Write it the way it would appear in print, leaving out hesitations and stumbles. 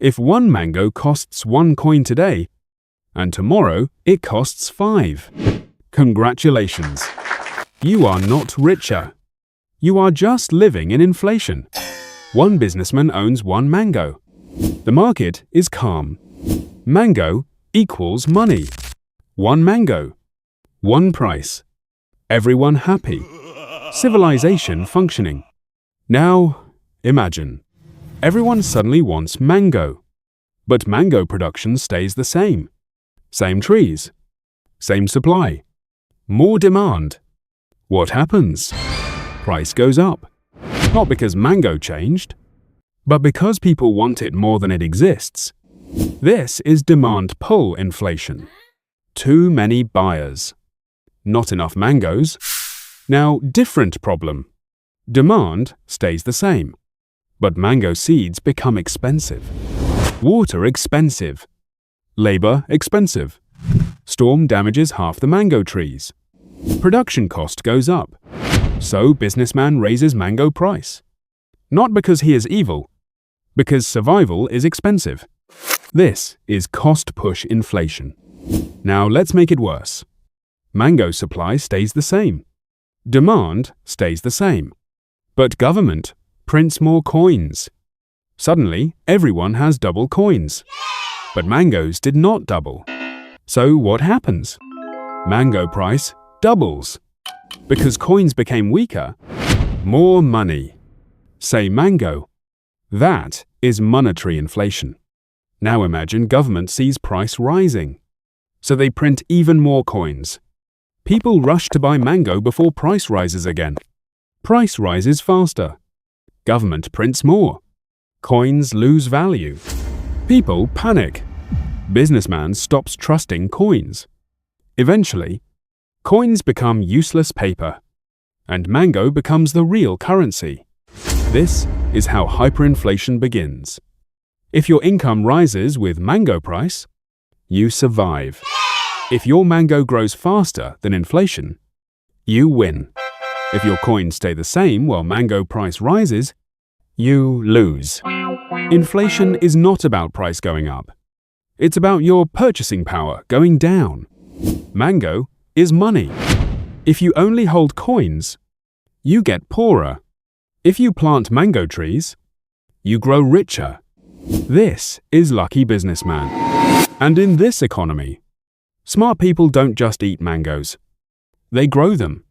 If one mango costs 1 coin today, and tomorrow it costs 5. Congratulations! You are not richer. You are just living in inflation. One businessman owns 1 mango. The market is calm. Mango equals money. 1 mango. 1 price. Everyone happy. Civilization functioning. Now, imagine. Everyone suddenly wants mango. But mango production stays the same. Same trees. Same supply. More demand. What happens? Price goes up. Not because mango changed, but because people want it more than it exists. This is demand-pull inflation. Too many buyers. Not enough mangoes. Now, different problem. Demand stays the same, but mango seeds become expensive. Water expensive. Labor expensive. Storm damages half the mango trees. Production cost goes up. So businessman raises mango price. Not because he is evil, because survival is expensive. This is cost-push inflation. Now let's make it worse. Mango supply stays the same. Demand stays the same. But government prints more coins. Suddenly, everyone has double coins. But mangoes did not double. So what happens? Mango price doubles. Because coins became weaker, more money. Say mango. That is monetary inflation. Now imagine government sees price rising. So they print even more coins. People rush to buy mango before price rises again. Price rises faster. Government prints more. Coins lose value. People panic. Businessman stops trusting coins. Eventually, coins become useless paper, and mango becomes the real currency. This is how hyperinflation begins. If your income rises with mango price, you survive. If your mango grows faster than inflation, you win. If your coins stay the same while mango price rises, you lose. Inflation is not about price going up. It's about your purchasing power going down. Mango is money. If you only hold coins, you get poorer. If you plant mango trees, you grow richer. This is lucky businessman. And in this economy, smart people don't just eat mangoes. They grow them.